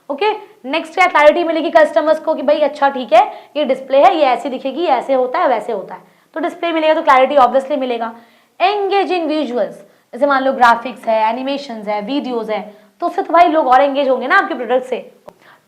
Okay, next क्या clarity मिलेगी customers को कि भाई अच्छा ठीक है, ये डिस्प्ले है, ये ऐसी दिखेगी, ऐसे होता है, वैसे होता है, तो डिस्प्ले मिलेगा तो क्लैरिटी ऑब्वियसली मिलेगा। एंगेजिंग विजुअल्स, जैसे मान लो ग्राफिक्स है, एनिमेशंस है, वीडियोस है, तो उससे तो भाई लोग और एंगेज होंगे ना आपके प्रोडक्ट से।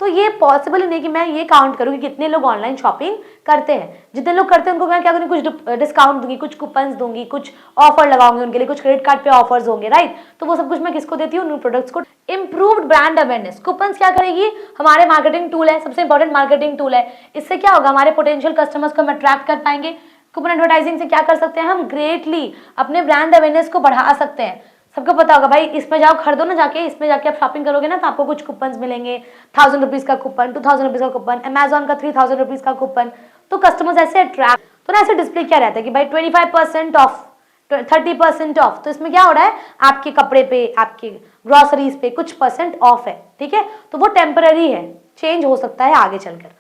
तो ये पॉसिबल ही नहीं कि मैं ये काउंट करूँ कि कितने लोग ऑनलाइन शॉपिंग करते हैं। जितने लोग करते हैं उनको मैं क्या करूँगी, कुछ डिस्काउंट दूंगी, कुछ कूपन्स दूंगी, कुछ ऑफर लगाऊंगी उनके लिए, कुछ क्रेडिट कार्ड पे ऑफर्स होंगे, राइट। तो वो सब कुछ मैं किसको देती हूँ, उन प्रोडक्ट्स को। इंप्रूव्ड ब्रांड अवेयरनेस, कूपन्स क्या करेगी, हमारे मार्केटिंग टूल है, सबसे इंपॉर्टेंट मार्केटिंग टूल है। इससे क्या होगा, हमारे पोटेंशियल कस्टमर्स को हम अट्रैक्ट कर पाएंगे। कूपन एडवर्टाइजिंग से क्या कर सकते हैं, हम ग्रेटली अपने ब्रांड अवेयरनेस को बढ़ा सकते हैं। सबको पता होगा भाई, इसमें जाओ खरीदो ना जाके, इसमें जाके आप शॉपिंग करोगे ना तो आपको कुछ कूपन्स मिलेंगे, 1000 रुपीज का कूपन, 2000 रुपीज का कूपन, अमेजॉन का 3000 रुपीज का कूपन। तो कस्टमर्स ऐसे अट्रैक्ट, तो ना ऐसे डिस्प्ले क्या रहता है कि भाई 25% ऑफ, 30% ऑफ, तो इसमें क्या हो रहा है, आपके कपड़े पे, आपके ग्रोसरीज पे कुछ % ऑफ है, ठीक है। तो वो टेम्पररी है, चेंज हो सकता है आगे चलकर।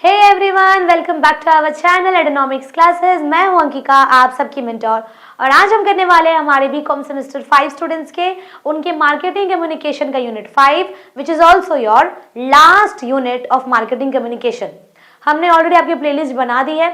Hey everyone, welcome back to our channel Edonomics classes. मैं हूं अंकिका, आप सबकी मेंटोर, और आज हम करने वाले हैं हमारे बीकॉम सेमेस्टर 5 स्टूडेंट्स के उनके मार्केटिंग कम्युनिकेशन का unit 5, which is also your last unit of marketing communication. हमने ऑलरेडी आपकी प्लेलिस्ट बना दी है,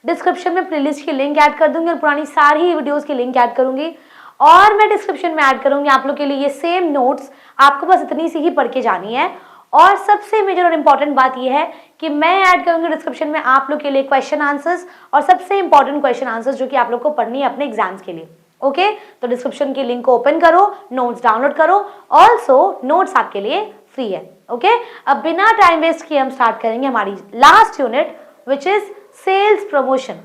डिस्क्रिप्शन में प्लेलिस्ट की लिंक ऐड कर दूंगी और पुरानी सारी वीडियोज की लिंक ऐड करूंगी, और मैं डिस्क्रिप्शन में ऐड करूंगी आप लोग के लिए ये सेम नोट्स। आपको बस इतनी सी ही पढ़ के जानी है। और सबसे मेजर और इंपॉर्टेंट बात यह है कि मैं ऐड करूंगी डिस्क्रिप्शन में आप लोग के लिए क्वेश्चन आंसर्स, और सबसे इंपॉर्टेंट क्वेश्चन आंसर्स जो कि आप लोग को पढ़नी है अपने एग्जाम्स के लिए। ओके, तो डिस्क्रिप्शन की लिंक को ओपन करो, नोट्स डाउनलोड करो, ऑल्सो नोट्स आपके लिए फ्री है। ओके, अब बिना टाइम वेस्ट किए हम स्टार्ट करेंगे हमारी last unit, which is sales promotion.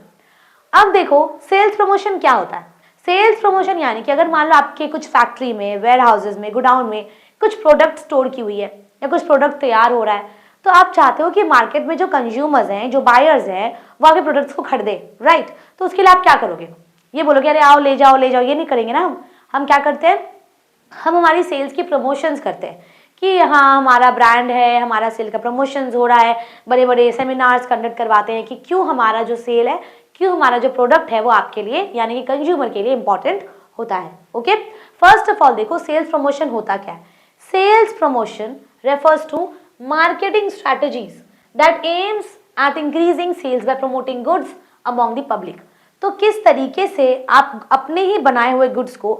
अब देखो, सेल्स प्रमोशन क्या होता है। सेल्स प्रमोशन यानी कि अगर मान लो आपके कुछ फैक्ट्री में, वेयर हाउसेज में, गोडाउन में कुछ प्रोडक्ट स्टोर की हुई है या कुछ प्रोडक्ट तैयार हो रहा है, तो आप चाहते हो कि मार्केट में जो कंज्यूमर्स हैं, जो बायर्स हैं, वो आपके प्रोडक्ट्स को खरीदे, राइट। तो उसके लिए आप क्या करोगे, ये बोलोगे अरे आओ ले जाओ ले जाओ, ये नहीं करेंगे ना। हम क्या करते हैं, हम हमारी सेल्स की प्रमोशंस करते हैं कि हाँ हमारा ब्रांड है, हमारा सेल का प्रमोशंस हो रहा है, बड़े बड़े सेमिनार्स कंडक्ट करवाते हैं कि क्यों हमारा जो सेल है, क्यों हमारा जो प्रोडक्ट है वो आपके लिए यानी कि कंज्यूमर के लिए इंपॉर्टेंट होता है। ओके, फर्स्ट ऑफ ऑल देखो सेल्स प्रमोशन होता क्या है। Sales promotion refers to marketing strategies that aims at increasing sales by promoting goods among the public। तो किस तरीके से आप अपने ही बनाए हुए गुड्स को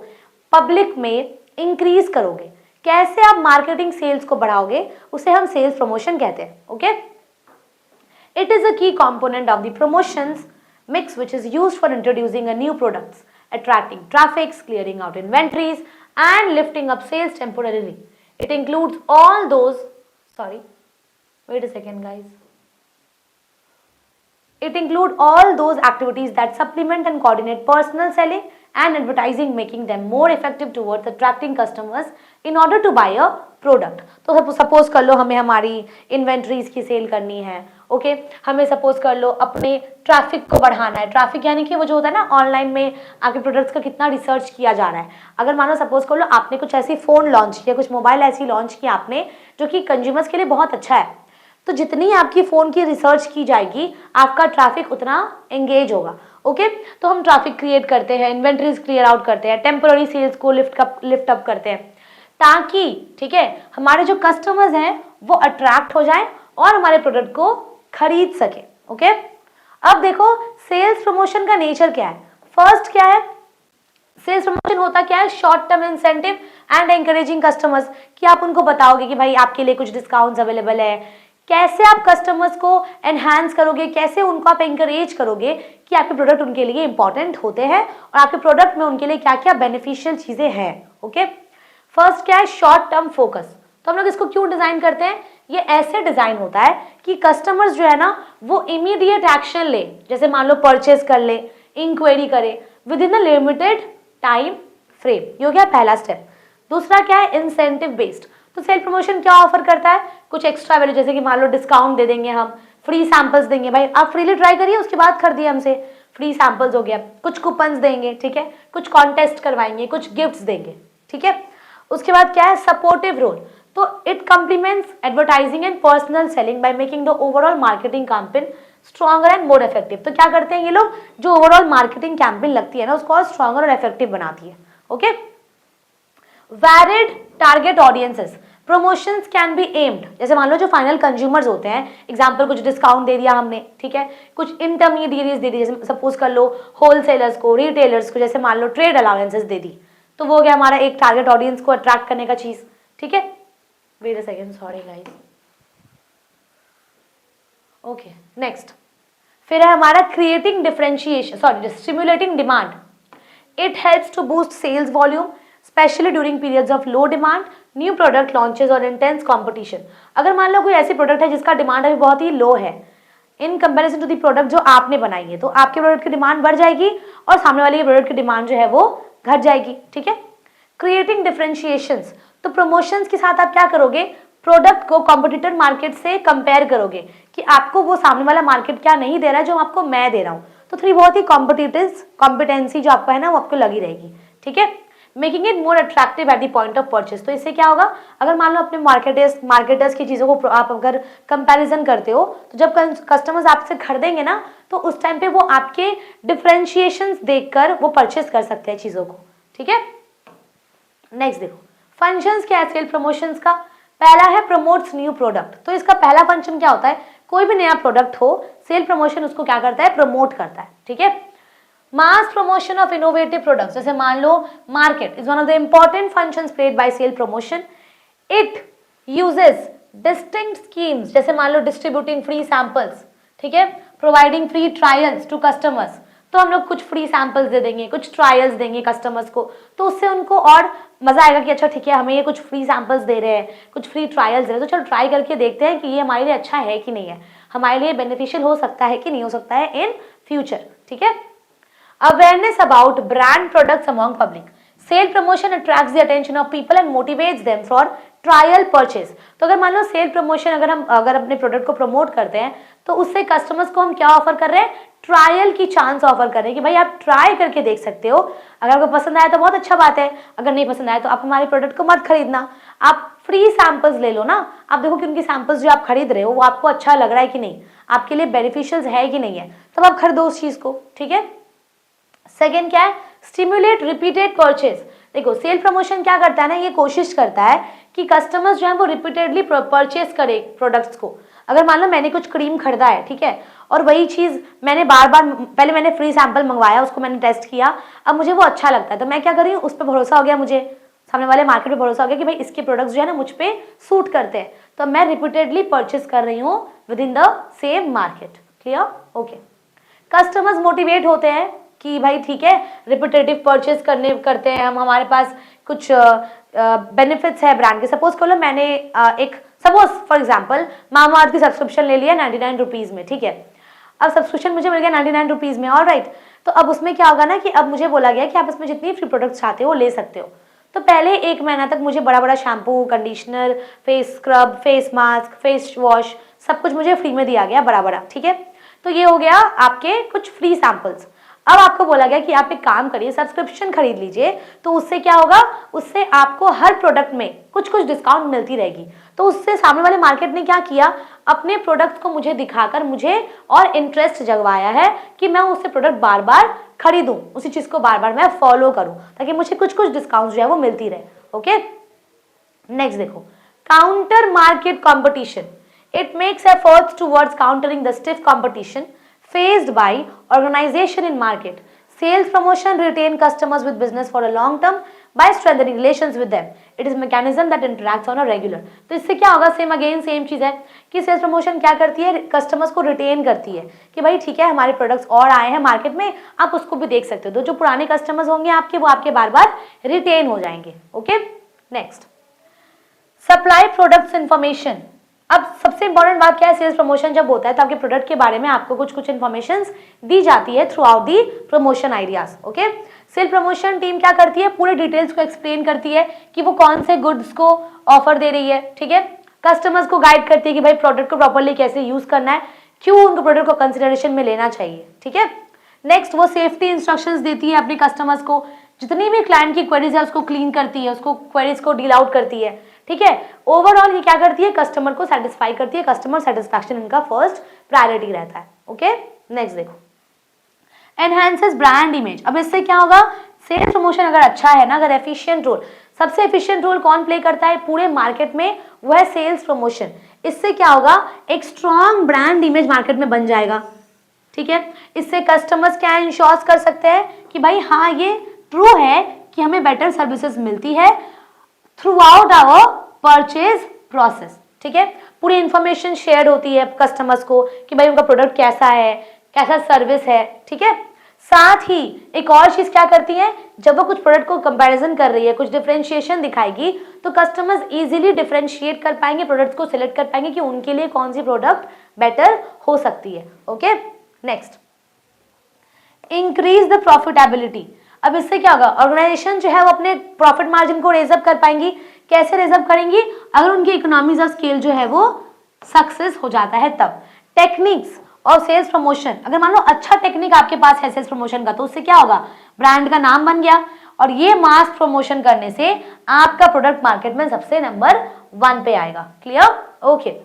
पब्लिक में इंक्रीज करोगे, कैसे आप मार्केटिंग सेल्स को बढ़ाओगे, उसे हम सेल्स प्रमोशन कहते हैं। ओके, इट इज अ की component of the promotions mix which is used for introducing a new products, attracting traffics, clearing out inventories and lifting up sales temporarily. It includes all those, sorry, wait a second guys. It includes all those activities that supplement and coordinate personal selling and advertising, making them more effective towards attracting customers in order to buy a product. तो suppose कर लो हमें हमारी inventories की cell करनी है, okay, हमें suppose कर लो अपने ट्रैफिक को बढ़ाना है। ट्रैफिक यानी कि वो जो होता है ना ऑनलाइन में आपके प्रोडक्ट्स का कितना रिसर्च किया जा रहा है। अगर मानो सपोज कर लो आपने कुछ ऐसी फ़ोन लॉन्च किया, कुछ मोबाइल ऐसी लॉन्च किया आपने जो कि कंज्यूमर्स के लिए बहुत अच्छा है, तो जितनी आपकी फ़ोन की रिसर्च की जाएगी आपका ट्रैफिक उतना एंगेज होगा। ओके, तो हम ट्रैफिक क्रिएट करते हैं, इन्वेंट्रीज क्लियर आउट करते हैं, टेम्पररी सेल्स को लिफ्ट अप करते हैं, ताकि ठीक है हमारे जो कस्टमर्स हैं वो अट्रैक्ट हो जाएं और हमारे प्रोडक्ट को खरीद सके। ओके, अब देखो सेल्स प्रमोशन का नेचर क्या है। फर्स्ट क्या है, सेल्स प्रमोशन होता क्या है, short term incentive and encouraging customers, कि आप उनको बताओगे कि भाई आपके लिए कुछ डिस्काउंट्स अवेलेबल है। कैसे आप कस्टमर्स को एनहांस करोगे, कैसे उनको आप एंकरेज करोगे कि आपके प्रोडक्ट उनके लिए इंपॉर्टेंट होते हैं और आपके प्रोडक्ट में उनके लिए क्या क्या बेनिफिशियल चीजें हैं। ओके, फर्स्ट क्या है, शॉर्ट टर्म फोकस। तो हम लोग इसको क्यों डिजाइन करते हैं, ये ऐसे डिजाइन होता है कि कस्टमर्स जो है ना वो इमीडिएट एक्शन ले, जैसे मान लो परचेज कर ले, इंक्वायरी करे with in a limited time frame. ये हो गया पहला स्टेप। दूसरा क्या है, इंसेंटिव बेस्ड। तो सेल प्रमोशन क्या ऑफर करता है, कुछ एक्स्ट्रा वैल्यू, जैसे कि मान लो डिस्काउंट दे देंगे, हम फ्री सैंपल्स देंगे, भाई आप फ्रीली ट्राई करिए उसके बाद खरीदिए हमसे, फ्री सैंपल्स हो गया, कुछ कूपन्स देंगे, ठीक है, कुछ कॉन्टेस्ट करवाएंगे, कुछ गिफ्ट्स देंगे, ठीक है। उसके बाद क्या है, सपोर्टिव रोल। तो it complements advertising and personal selling by making the overall marketing campaign stronger and more effective. तो क्या करते हैं ये लोग, जो ओवरऑल मार्केटिंग कैंपेन लगती है ना उसको और स्ट्रॉन्गर और इफेक्टिव बनाती है। Okay, varied target audiences, promotions can be aimed, जैसे मान लो जो फाइनल कंज्यूमर्स होते हैं, एग्जाम्पल कुछ डिस्काउंट दे दिया हमने, ठीक है, कुछ इंटरमीडिएट्स दे दी, जैसे सपोज कर लो होलसेलर्स को, रिटेलर्स को, जैसे मान लो ट्रेड अलाउंसेस दे दी, तो वो हो गया हमारा एक टारगेट ऑडियंस को अट्रैक्ट करने का चीज, ठीक है। Wait a second, sorry guys. Okay, next फिर है हमारा creating differentiation, sorry stimulating demand. It helps to boost sales volume specially during periods of low demand, new product launches और इंटेंस कंपटीशन। अगर मान लो कोई ऐसी प्रोडक्ट है जिसका डिमांड अभी बहुत ही लो है in comparison to the product जो आपने बनाई है, तो आपके प्रोडक्ट की डिमांड बढ़ जाएगी और सामने वाले के प्रोडक्ट की डिमांड जो है वो घट जाएगी, ठीक है। क्रिएटिंग डिफरेंशिएशंस, तो प्रमोशंस के साथ आप क्या करोगे, प्रोडक्ट को कॉम्पिटिटर मार्केट से कंपेयर करोगे कि आपको वो सामने वाला मार्केट क्या नहीं दे रहा है जो आपको मैं दे रहा हूँ, तो थोड़ी बहुत ही कॉम्पिटेंसी जो आपको है ना वो आपको लगी रहेगी, ठीक है। Making it more attractive eight the point of purchase, तो इससे क्या होगा, अगर मान लो अपने मार्केटर्स की चीज़ों को आप अगर कंपैरिजन करते हो, तो जब कस्टमर्स आपसे खरीदेंगे ना, तो उस टाइम पे वो आपके डिफरेंशिएशंस देखकर वो परचेस कर सकते हैं चीज़ों को, ठीक है। नेक्स्ट देखो, फंक्शंस क्या है सेल प्रमोशंस का। पहला है प्रमोट्स न्यू प्रोडक्ट, तो इसका पहला फंक्शन क्या होता है, कोई भी नया प्रोडक्ट हो सेल प्रमोशन उसको क्या करता है, प्रमोट करता है, ठीक है। Mass promotion of innovative products, जैसे मान लो market is one of the important functions played by sale promotion. It uses distinct schemes, जैसे मान लो डिस्ट्रीब्यूटिंग फ्री सैंपल्स, ठीक है, providing free trials to customers, तो हम लोग कुछ फ्री सैंपल्स दे देंगे, कुछ ट्रायल्स देंगे कस्टमर्स को, तो उससे उनको और मजा आएगा कि अच्छा ठीक है हमें ये कुछ फ्री सैंपल्स दे रहे हैं, कुछ फ्री ट्रायल्स दे रहे हैं, तो चलो ट्राई करके देखते हैं कि ये हमारे लिए अच्छा है कि नहीं है, हमारे लिए बेनिफिशियल हो सकता है कि नहीं हो सकता है इन फ्यूचर, ठीक है। Awareness about brand products among public. Sale promotion attracts the attention of people and motivates them for trial purchase. तो अगर मान लो सेल प्रमोशन अगर अपने प्रोडक्ट को प्रमोट करते हैं तो उससे कस्टमर्स को हम क्या ऑफर कर रहे हैं, ट्रायल की चांस ऑफर कर रहे हैं कि भाई आप ट्राई करके देख सकते हो, अगर आपको पसंद आया तो बहुत अच्छा बात है, अगर नहीं पसंद आया तो आप हमारे प्रोडक्ट को मत खरीदना, आप फ्री सैंपल्स ले लो ना, आप देखो कि उनकी सैंपल्स जो आप खरीद रहे हो वो आपको अच्छा लग रहा है कि नहीं, आपके लिए बेनिफिशियल है कि नहीं है, तब आप खरीदो उस चीज को, ठीक है। सेकेंड क्या है, स्टिमुलेट रिपीटेड परचेज। देखो सेल प्रमोशन क्या करता है ना, ये कोशिश करता है कि कस्टमर्स जो है वो रिपीटेडली परचेज करे प्रोडक्ट्स को। अगर मान लो मैंने कुछ क्रीम खरीदा है, ठीक है, और वही चीज मैंने बार बार, पहले मैंने फ्री सैंपल मंगवाया, उसको मैंने टेस्ट किया, अब मुझे वो अच्छा लगता है, तो मैं क्या कर रही हूँ, उस पर भरोसा हो गया, मुझे सामने वाले मार्केट पे भरोसा हो गया कि भाई इसके प्रोडक्ट्स जो है ना मुझ पे सूट करते हैं, तो मैं रिपीटेडली परचेज कर रही हूँ with in the same market. Clear, okay. Customers motivate होते हैं कि भाई ठीक है रिपीटेटिव परचेज करते हैं हम, हमारे पास कुछ बेनिफिट्स है ब्रांड के। सपोज कर लो मैंने एक सपोज फॉर एग्जांपल मामाअर्थ की सब्सक्रिप्शन ले लिया 99 रुपीज में, ठीक है, अब सब्सक्रिप्शन मुझे मिल गया 99 रुपीज में, ऑलराइट। तो अब उसमें क्या होगा ना कि अब मुझे बोला गया कि आप इसमें जितनी फ्री प्रोडक्ट्स चाहते हो ले सकते हो। तो पहले एक महीना तक मुझे बड़ा बड़ा shampoo, conditioner, face scrub, face mask, face wash सब कुछ मुझे फ्री में दिया गया बड़ा बड़ा, ठीक है। तो ये हो गया आपके कुछ फ्री सैंपल्स। अब आपको बोला गया कि आप एक काम करिए, सब्सक्रिप्शन खरीद लीजिए, तो उससे क्या होगा, उससे आपको हर प्रोडक्ट में कुछ कुछ डिस्काउंट मिलती रहेगी। तो उससे सामने वाले मार्केट ने क्या किया, अपने प्रोडक्ट को मुझे दिखाकर मुझे और इंटरेस्ट जगवाया है कि मैं उससे प्रोडक्ट बार बार खरीदूं, उसी चीज को बार बार मैं फॉलो करूं, ताकि मुझे कुछ कुछ डिस्काउंट जो है वो मिलती रहे। ओके, नेक्स्ट देखो, counter market competition. It makes efforts towards countering the stiff competition faced by organization in market. Sales promotion retain customers with business for a long term by strengthening relations with them. It is mechanism that interacts on a regular. तो इससे क्या होगा, same again same चीज है कि sales promotion क्या करती है, कस्टमर्स को रिटेन करती है कि भाई ठीक है हमारे प्रोडक्ट्स और आए हैं मार्केट में, आप उसको भी देख सकते हो, तो जो पुराने कस्टमर्स होंगे आपके वो आपके बार बार रिटेन हो जाएंगे। Okay, next, supply products information. अब सबसे इंपॉर्टेंट बात क्या है, सेल्स प्रमोशन जब होता है तो आपके प्रोडक्ट के बारे में आपको कुछ कुछ इन्फॉर्मेशन दी जाती है throughout the promotion ideas. Okay, sale promotion team क्या करती है, पूरे डिटेल्स को एक्सप्लेन करती है कि वो कौन से गुड्स को ऑफर दे रही है, ठीक है, कस्टमर्स को गाइड करती है कि भाई प्रोडक्ट को प्रॉपरली कैसे यूज करना है, क्यों उनको प्रोडक्ट को कंसिडरेशन में लेना चाहिए, ठीक है। नेक्स्ट, वो सेफ्टी इंस्ट्रक्शंस देती है अपने कस्टमर्स को, जितनी भी क्लाइंट की क्वेरीज है उसको क्लीन करती है, उसको क्वेरीज को डील आउट करती है, ठीक है। ओवरऑल ये क्या करती है, कस्टमर को सेटिस्फाई करती है, कस्टमर सेटिस्फैक्शन इनका फर्स्ट प्रायोरिटी रहता है। ओके, नेक्स्ट देखो, एनहांसेस ब्रांड इमेज। अब इससे क्या होगा, सेल्स प्रमोशन अगर अच्छा है ना, अगर एफिशिएंट रोल, सबसे एफिशिएंट रोल कौन प्ले करता है पूरे मार्केट में? वो है सेल्स प्रमोशन। इससे क्या होगा? एक स्ट्रॉन्ग ब्रांड इमेज मार्केट में बन जाएगा, ठीक है। इससे कस्टमर्स क्या इंश्योर कर सकते हैं कि भाई हाँ ये ट्रू है कि हमें बेटर सर्विसेज मिलती है throughout our purchase process, ठीक है। पूरी इंफॉर्मेशन शेयर होती है कस्टमर्स को कि भाई उनका प्रोडक्ट कैसा है, कैसा सर्विस है, ठीक है। साथ ही एक और चीज क्या करती है, जब वो कुछ प्रोडक्ट को कंपैरिजन कर रही है, कुछ डिफरेंशिएशन दिखाएगी, तो कस्टमर्स इजीली डिफरेंशिएट कर पाएंगे, प्रोडक्ट्स को सिलेक्ट कर पाएंगे कि उनके लिए कौन सी प्रोडक्ट बेटर हो सकती है। Okay, next, increase the profitability. अब इससे क्या होगा? ऑर्गेनाइजेशन जो है वो अपने प्रॉफिट मार्जिन को रेजअप कर पाएंगी। कैसे रेजअप करेंगी? अगर उनकी इकोनॉमीज ऑफ स्केल जो है वो सक्सेस हो जाता है तब। टेक्निक्स और सेल्स प्रमोशन, अगर मान लो अच्छा टेक्निक आपके पास है सेल्स प्रमोशन का, तो उससे क्या होगा? ब्रांड का नाम बन गया, और ये मास प्रमोशन करने से आपका प्रोडक्ट मार्केट में सबसे नंबर 1 पे आएगा। क्लियर? ओके।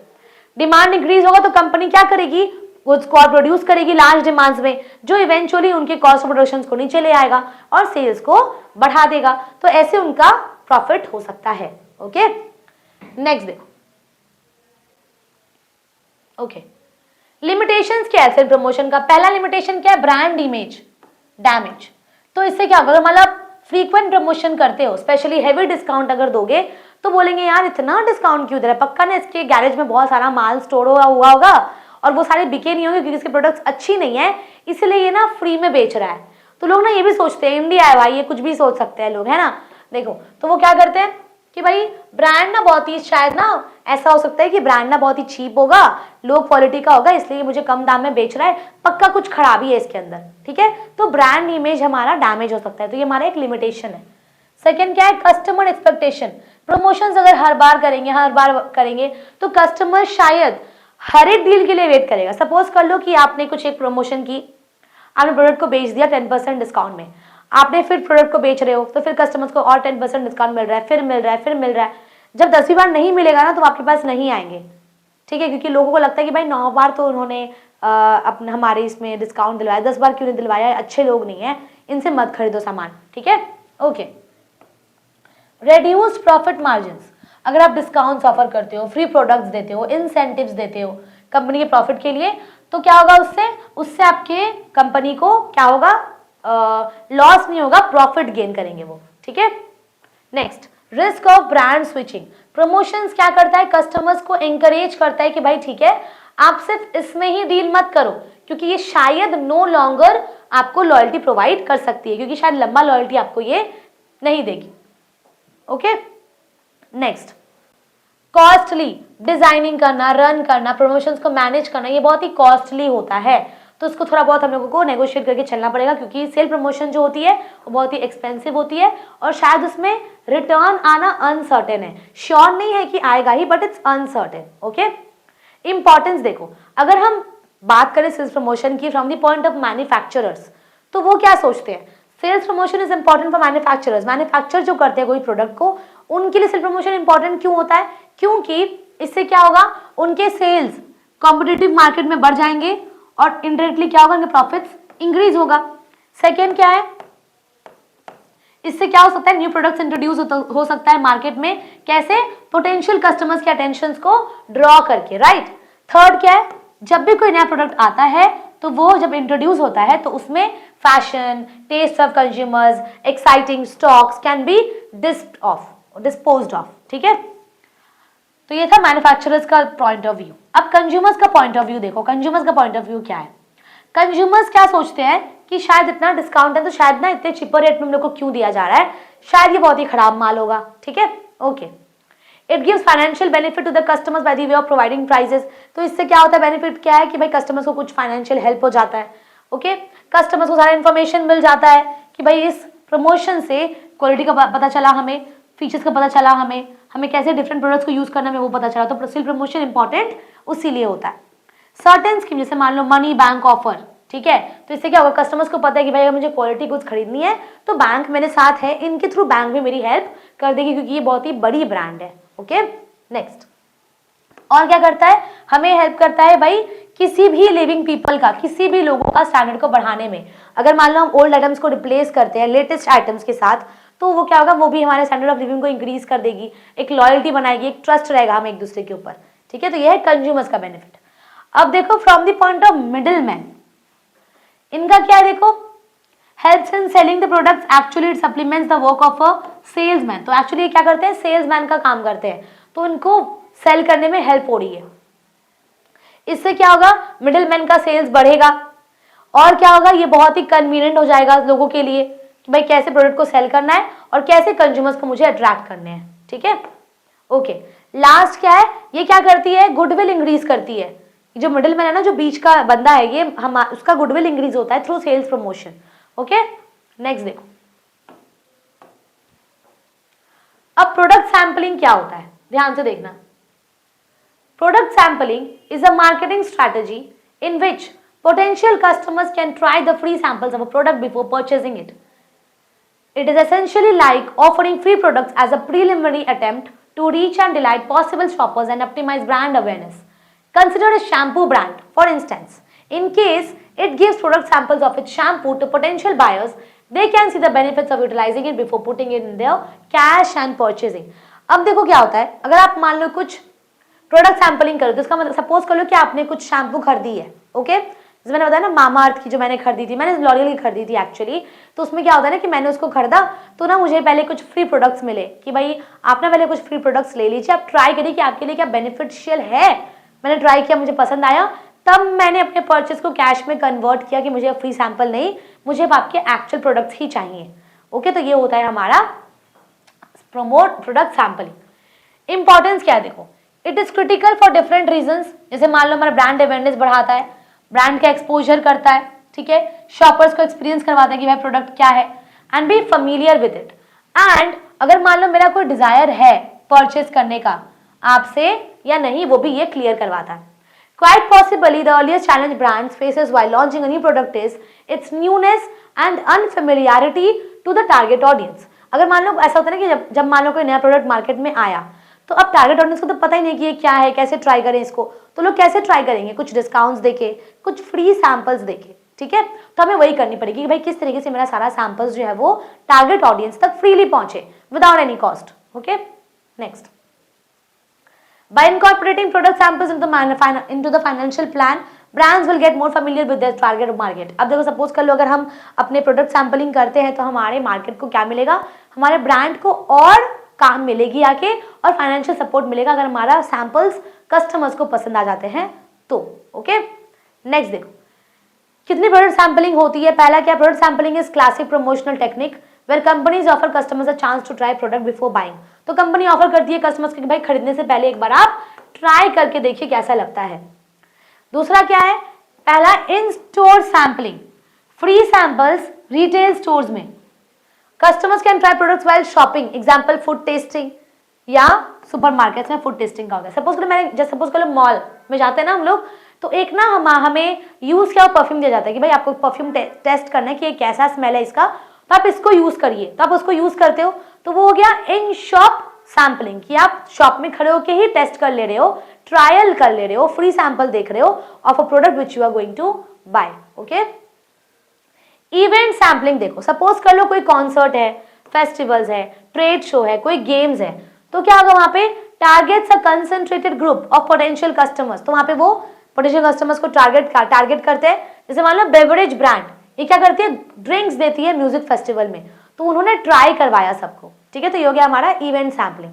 डिमांड इंक्रीज होगा तो कंपनी क्या करेगी? गुड्स को प्रोड्यूस करेगी लार्ज डिमांड्स में, जो इवेंचुअली उनके कॉस्ट ऑफ प्रोडक्शन को नीचे ले आएगा और सेल्स को बढ़ा देगा, तो ऐसे उनका प्रॉफिट हो सकता है। ओके, नेक्स्ट देखो। ओके, लिमिटेशंस क्या है सेल्स प्रमोशन का? पहला लिमिटेशन क्या है? Brand image damage. तो इससे क्या होगा? मतलब फ्रीक्वेंट प्रमोशन करते हो, स्पेशली हेवी डिस्काउंट अगर दोगे तो बोलेंगे यार इतना डिस्काउंट क्यों दे रहा है, पक्का ना इसके गैरेज में बहुत सारा माल स्टोर हुआ होगा और वो सारे बिके नहीं होंगे क्योंकि इसके प्रोडक्ट्स अच्छी नहीं है, इसलिए ये ना फ्री में बेच रहा है। तो लोग ना ये भी सोचते हैं, इंडिया है भाई, ये कुछ भी सोच सकते हैं लोग, है ना। देखो, तो वो क्या करते हैं कि भाई ब्रांड ना बहुत ही, शायद ना ऐसा हो सकता है कि ब्रांड ना बहुत ही चीप होगा, लो क्वालिटी का होगा, इसलिए मुझे कम दाम में बेच रहा है, पक्का कुछ खराबी है इसके अंदर, ठीक है। तो ब्रांड इमेज हमारा डैमेज हो सकता है, तो ये हमारा एक लिमिटेशन है। सेकेंड क्या है? Customer expectation. प्रमोशंस अगर हर बार करेंगे तो कस्टमर शायद हर एक डील के लिए वेट करेगा। सपोज कर लो कि आपने कुछ एक प्रमोशन की, आपने प्रोडक्ट को बेच दिया 10% डिस्काउंट में, आपने फिर प्रोडक्ट को बेच रहे हो तो फिर कस्टमर्स को और 10% डिस्काउंट मिल रहा है, फिर मिल रहा है। जब 10वीं बार नहीं मिलेगा ना तो आपके पास नहीं आएंगे, ठीक है, क्योंकि लोगों को लगता है कि भाई 9 बार तो उन्होंने अपने हमारे इसमें डिस्काउंट दिलवाया, 10 बार क्यों नहीं दिलवाया, अच्छे लोग नहीं है, इनसे मत खरीदो सामान, ठीक है। Okay, reduced profit margins. अगर आप डिस्काउंट्स ऑफर करते हो, फ्री प्रोडक्ट्स देते हो, इंसेंटिव्स देते हो कंपनी के प्रॉफिट के लिए, तो क्या होगा? उससे आपके कंपनी को क्या होगा? लॉस नहीं होगा, प्रॉफिट गेन करेंगे वो, ठीक है। Next, risk of brand switching. Promotions क्या करता है? कस्टमर्स को एंकरेज करता है कि भाई ठीक है, आप सिर्फ इसमें ही डील मत करो, क्योंकि ये शायद नो लॉन्गर आपको लॉयल्टी प्रोवाइड कर सकती है, क्योंकि शायद लंबा लॉयल्टी आपको ये नहीं देगी। Okay, next, costly. डिजाइनिंग करना, रन करना, प्रमोशंस को मैनेज करना, ये बहुत ही कॉस्टली होता है, तो इसको थोड़ा बहुत हम लोगों को नेगोशिएट करके चलना पड़ेगा, क्योंकि सेल प्रमोशन जो होती है वो बहुत ही एक्सपेंसिव होती है और शायद उसमें रिटर्न आना अनसर्टेन है। श्योर नहीं है कि आएगा ही, but it's uncertain. Okay, importance देखो, अगर हम बात करें सेल्स प्रमोशन की from the point of manufacturers, तो वो क्या सोचते हैं? Sales promotion is important for manufacturers. Manufacture जो करते हैं कोई प्रोडक्ट को, उनके लिए सेल प्रमोशन इंपॉर्टेंट क्यों होता है? क्योंकि इससे क्या होगा? उनके सेल्स कॉम्पिटिटिव मार्केट में बढ़ जाएंगे और इनडायरेक्टली क्या होगा? उनके प्रॉफिट्स इंक्रीज होगा। सेकेंड क्या है? इससे क्या हो सकता है? न्यू प्रोडक्ट्स इंट्रोड्यूस हो सकता है मार्केट में। कैसे? पोटेंशियल कस्टमर्स के अटेंशन को ड्रॉ करके, राइट। थर्ड क्या है? जब भी कोई नया प्रोडक्ट आता है तो वो जब इंट्रोड्यूस होता है तो उसमें fashion, taste of consumers, exciting stocks can be disposed of, ठीक है। तो ये था मैन्युफैक्चरर्स का पॉइंट ऑफ व्यू। अब कंज्यूमर्स का पॉइंट ऑफ व्यू देखो। कंज्यूमर्स का पॉइंट ऑफ व्यू क्या है? कंज्यूमर्स क्या सोचते हैं कि शायद इतना डिस्काउंट है तो शायद ना इतने चिपर रेट में हम लोग को क्यों दिया जा रहा है, शायद ये बहुत ही खराब माल होगा, ठीक है। Okay, it gives financial benefit to the customers by the way of providing prizes. तो इससे क्या होता है? बेनिफिट क्या है कि भाई कस्टमर्स को कुछ फाइनेंशियल हेल्प हो जाता है। ओके, कस्टमर्स को सारा इन्फॉर्मेशन मिल जाता है कि भाई इस प्रमोशन से क्वालिटी का पता चला, हमें फीचर्स का पता चला, हमें कैसे डिफरेंट प्रोडक्ट्स को यूज करना है वो पता चला। तो सेल प्रमोशन इंपॉर्टेंट उसीलिए होता है। सर्टेन स्कीम, जैसे मान लो मनी बैंक ऑफर, ठीक है, तो इससे क्या होगा? कस्टमर्स को पता है कि भाई अगर मुझे क्वालिटी गुड्स खरीदनी है तो बैंक मेरे साथ है, इनके थ्रू बैंक भी मेरी हेल्प कर देगी, क्योंकि ये बहुत ही बड़ी ब्रांड है। ओके, नेक्स्ट, और क्या करता है? हमें हेल्प करता है भाई किसी भी लिविंग पीपल का, किसी भी लोगों का स्टैंडर्ड को बढ़ाने में। अगर मान लो हम ओल्ड आइटम्स को रिप्लेस करते हैं लेटेस्ट आइटम्स के साथ, तो वो क्या होगा, वो भी हमारे स्टैंडर्ड ऑफ लिविंग को इंक्रीज कर देगी, एक लॉयल्टी बनाएगी, एक ट्रस्ट रहेगा हम एक दूसरे के ऊपर, ठीक है। तो ये है कंज्यूमर्स का बेनिफिट। अब देखो from the point of middle man, इनका क्या है, देखो helps in selling the products, actually it supplements the work of a salesman. तो एक्चुअली ये क्या करते हैं, सेल्समैन का काम करते हैं, तो इनको सेल करने में हेल्प हो रही है। इससे क्या होगा, मिडिल मैन का सेल्स बढ़ेगा, और क्या होगा, ये बहुत ही कन्वीनियंट हो जाएगा लोगों के लिए कि भाई कैसे प्रोडक्ट को सेल करना है और कैसे कंज्यूमर्स को मुझे अट्रैक्ट करने हैं, ठीक है। ओके, लास्ट क्या है, ये क्या करती है, गुडविल इंक्रीज करती है। जो मिडिल मैन है ना, जो बीच का बंदा है, ये हम उसका गुडविल इंक्रीज होता है through sales promotion. Okay, next देखो, अब प्रोडक्ट सैंपलिंग क्या होता है, ध्यान से देखना। Product sampling is a marketing strategy in which potential customers can try the free samples of a product before purchasing it. It is essentially like offering free products as a preliminary attempt to reach and delight possible shoppers and optimize brand awareness. Consider a shampoo brand, for instance. In case it gives product samples of its shampoo to potential buyers, they can see the benefits of utilizing it before putting it in their cash and purchasing. अब देखो क्या होता है, अगर आप मान लो कुछ product sampling करो, तो इसका मतलब सपोज कर लो कि आपने कुछ शैम्पू खरीदी है, ओके। जैसे मैंने बताया ना, मामा अर्थ की जो मैंने खरीदी थी, मैंने लॉरियल की खरीदी थी एक्चुअली। तो उसमें क्या होता है ना कि मैंने उसको खरीदा तो ना मुझे पहले कुछ फ्री प्रोडक्ट्स मिले कि भाई आप ना पहले कुछ फ्री प्रोडक्ट्स ले लीजिए, आप ट्राई करिए कि आपके लिए क्या बेनिफिशियल है। मैंने ट्राई किया, मुझे पसंद आया, तब मैंने अपने परचेज को कैश में कन्वर्ट किया कि मुझे फ्री सैंपल नहीं, मुझे आपके एक्चुअल प्रोडक्ट्स ही चाहिए। ओके, तो ये होता है हमारा प्रमोट प्रोडक्ट सैंपलिंग। इंपॉर्टेंस क्या है, देखो it is critical for different reasons. जैसे मान लो हमारा ब्रांड अवेयरनेस बढ़ाता है, ब्रांड का एक्सपोजर करता है, ठीक है, शॉपर्स को एक्सपीरियंस करवाता है कि भाई प्रोडक्ट क्या है, and B familiar with it. And अगर मान लो मेरा कोई डिजायर है परचेज करने का आपसे या नहीं, वो भी ये क्लियर करवाता है। Quite possibly the earliest challenge brands faces while launching a new product is its newness and unfamiliarity to the target audience। अगर मान लो ऐसा होता है ना कि जब मान लो कोई नया प्रोडक्ट मार्केट में आया, तो अब टारगेट ऑडियंस को तो पता ही नहीं कि ये क्या है, कैसे ट्राई करें इसको। तो लोग कैसे ट्राई करेंगे, कुछ डिस्काउंट्स देके, कुछ फ्री सैंपल्स देके, ठीक है। तो हमें वही करनी पड़ेगी कि भाई किस तरीके से मेरा सारा सैंपल्स जो है वो टारगेट ऑडियंस तक फ्रीली पहुंचे without any cost. Okay, next, by incorporating product samples into the financial plan, brands will get more familiar with their target market। अब देखो सपोज कर लो अगर हम अपने प्रोडक्ट सैंपलिंग करते हैं तो हमारे मार्केट को क्या मिलेगा, हमारे ब्रांड को और काम मिलेगी आके, और फाइनेंशियल सपोर्ट मिलेगा अगर हमारा सैंपल्स कस्टमर्स को पसंद आ जाते हैं तो। ओके, नेक्स्ट देखो कितनी प्रोडक्ट सैंपलिंग होती है। पहला क्या, product sampling is classic promotional technique where companies offer customers a chance to try product before buying. तो कंपनी ऑफर करती है कस्टमर्स को कि भाई खरीदने से पहले एक बार आप ट्राई करके देखिए कैसा लगता है। दूसरा क्या है, पहला in store sampling, free samples retail stores में। Customers can try products while shopping, example food testing, या सुपरमार्केट्स में फूड टेस्टिंग का होगा। सपोज करो मॉल में जाते हैं ना हम लोग, तो एक ना हमें यूज किया परफ्यूम दिया जाता है कि भाई आपको परफ्यूम टेस्ट करना है कि ये कैसा स्मेल है इसका, तो आप इसको यूज करिए। तो आप उसको यूज करते हो, तो वो हो गया इन शॉप सैंपलिंग कि आप शॉप में खड़े होके ही टेस्ट कर ले रहे हो, ट्रायल कर ले रहे हो, फ्री सैंपल देख रहे हो of a product which you are going to buy. Okay, event sampling देखो, सपोज कर लो कोई कॉन्सर्ट है, फेस्टिवल्स है, ट्रेड शो है, कोई गेम्स है, तो क्या होगा वहां पे targets a concentrated group of potential customers. तो वहां पे वो पोटेंशियल कस्टमर्स को टारगेट करते हैं। जैसे मान लो बेवरेज ब्रांड, ये क्या करती है, ड्रिंक्स देती है म्यूजिक फेस्टिवल में, तो उन्होंने ट्राई करवाया सबको, ठीक है। तो ये हो गया हमारा event sampling.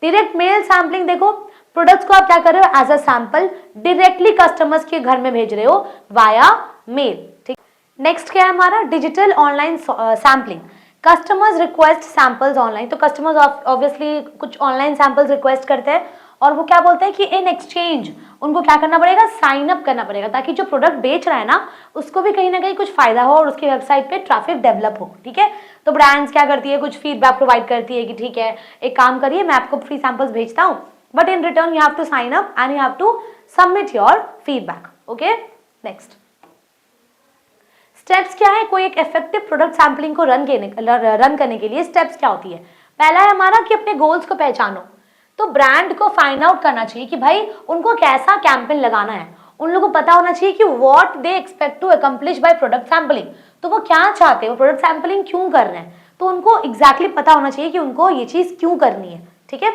Direct mail sampling देखो, प्रोडक्ट्स को आप क्या कर रहे हो, as a sample directly customers के घर में भेज रहे हो वाया मेल, ठीक। नेक्स्ट क्या है हमारा, digital online sampling. Customers request samples online, तो कस्टमर्स ऑब्वियसली कुछ ऑनलाइन सैंपल्स रिक्वेस्ट करते हैं, और वो क्या बोलते हैं कि इन एक्सचेंज उनको क्या करना पड़ेगा, साइन अप करना पड़ेगा, ताकि जो प्रोडक्ट बेच रहा है ना उसको भी कहीं ना कहीं कुछ फायदा हो और उसकी वेबसाइट पे ट्रैफिक डेवलप हो, ठीक है। तो ब्रांड्स क्या करती है, कुछ फीडबैक प्रोवाइड करती है कि ठीक है एक काम करिए, मैं आपको फ्री सैंपल्स भेजता हूँ, but in return you have to sign up and you have to submit your feedback. Okay, next steps क्या है, कोई एक इफेक्टिव प्रोडक्ट सैंपलिंग को रन करने के लिए स्टेप्स क्या होती है। पहला है हमारा कि अपने गोल्स को पहचानो। तो ब्रांड को फाइंड आउट करना चाहिए कि भाई उनको कैसा कैंपेन लगाना है, उन लोगों को पता होना चाहिए कि what they expect to accomplish by product sampling. तो वो क्या चाहते हैं, वो प्रोडक्ट सैंपलिंग क्यों कर रहे हैं, तो उनको एग्जैक्टली पता होना चाहिए कि उनको ये चीज क्यों करनी है, ठीक है।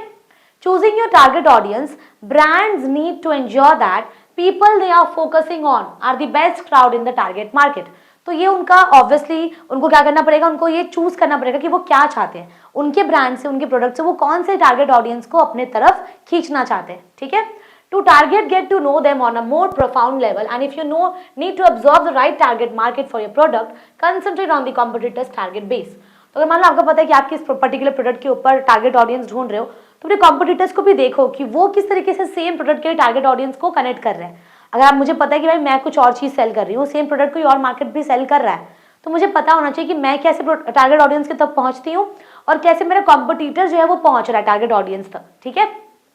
Choosing your target audience, brands need to ensure that people they are focusing on are the best crowd in the target market। तो ये उनका ऑब्वियसली उनको क्या करना पड़ेगा, उनको ये चूज करना पड़ेगा कि वो क्या चाहते हैं, उनके ब्रांड से, उनके प्रोडक्ट से वो कौन से टारगेट ऑडियंस को अपने तरफ खींचना चाहते हैं, ठीक है। To target, get to know them on a more profound level, and if you need to absorb the right target market for your product, concentrate on the competitor's target base। तो अगर मान लो आपको पता है कि आप किस पर्टिकुलर प्रोडक्ट के ऊपर टारगेट ऑडियंस ढूंढ रहे हो, तो अपने कॉम्पिटिटर्स को भी देखो कि वो किस तरीके से सेम प्रोडक्ट के टारगेट ऑडियंस को कनेक्ट कर रहे हैं। अगर आप, मुझे पता है कि भाई मैं कुछ और चीज सेल कर रही हूँ, सेम प्रोडक्ट कोई और मार्केट भी सेल कर रहा है, तो मुझे पता होना चाहिए कि मैं कैसे टारगेट ऑडियंस के तक पहुंचती हूँ और कैसे मेरा कॉम्पिटिटर जो है वो पहुंच रहा है टारगेट ऑडियंस तक, ठीक है।